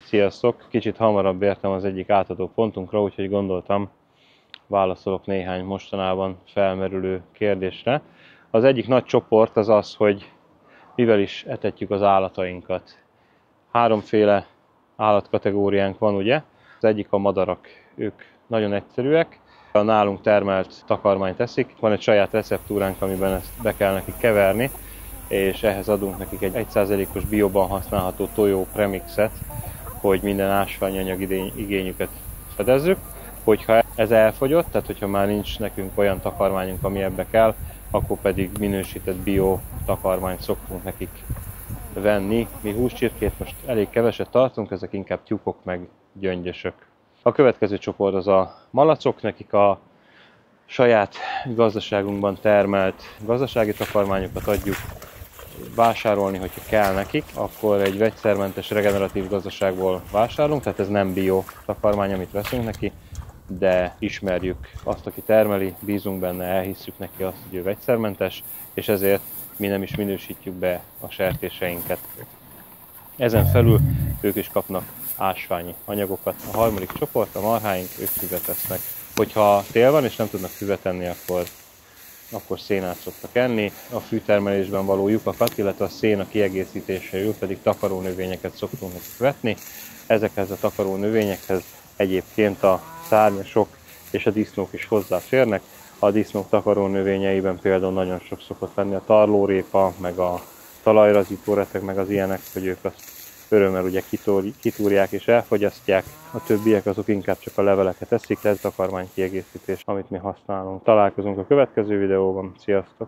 Sziasztok! Kicsit hamarabb értem az egyik átadó pontunkra, úgyhogy gondoltam, válaszolok néhány mostanában felmerülő kérdésre. Az egyik nagy csoport az az, hogy mivel is etetjük az állatainkat. Háromféle állatkategóriánk van, ugye? Az egyik a madarak, ők nagyon egyszerűek. A nálunk termelt takarmányt eszik. Van egy saját receptúránk, amiben ezt be kell nekik keverni, és ehhez adunk nekik egy 1%-os bióban használható tojó premixet, hogy minden ásványanyag igényüket fedezzük. Hogyha ez elfogyott, tehát hogyha már nincs nekünk olyan takarmányunk, ami ebbe kell, akkor pedig minősített bio takarmányt szoktunk nekik venni. Mi húscsirkét most elég keveset tartunk, ezek inkább tyúkok meg gyöngyösök. A következő csoport az a malacok, nekik a saját gazdaságunkban termelt gazdasági takarmányokat adjuk vásárolni, hogyha kell nekik, akkor egy vegyszermentes regeneratív gazdaságból vásárolunk, tehát ez nem bio takarmány, amit veszünk neki, de ismerjük azt, aki termeli, bízunk benne, elhisszük neki azt, hogy ő vegyszermentes, és ezért mi nem is minősítjük be a sertéseinket. Ezen felül ők is kapnak ásványi anyagokat. A harmadik csoport, a marháink, ők füvet esznek. Hogyha tél van és nem tudnak füvet enni, akkor szénát szoktak enni. A fűtermelésben való lyukakat, illetve a szén a kiegészítéséül pedig takarónövényeket szoktunk nekik vetni. Ezekhez a takarónövényekhez egyébként a szárnyasok és a disznók is hozzáférnek. A disznók takarónövényeiben például nagyon sok szokott lenni a tarlórépa, meg a talajrazító retek, meg az ilyenek, hogy ők azt örömmel ugye kitúrják és elfogyasztják. A többiek azok inkább csak a leveleket eszik, ez takarmány kiegészítés, amit mi használunk. Találkozunk a következő videóban, sziasztok!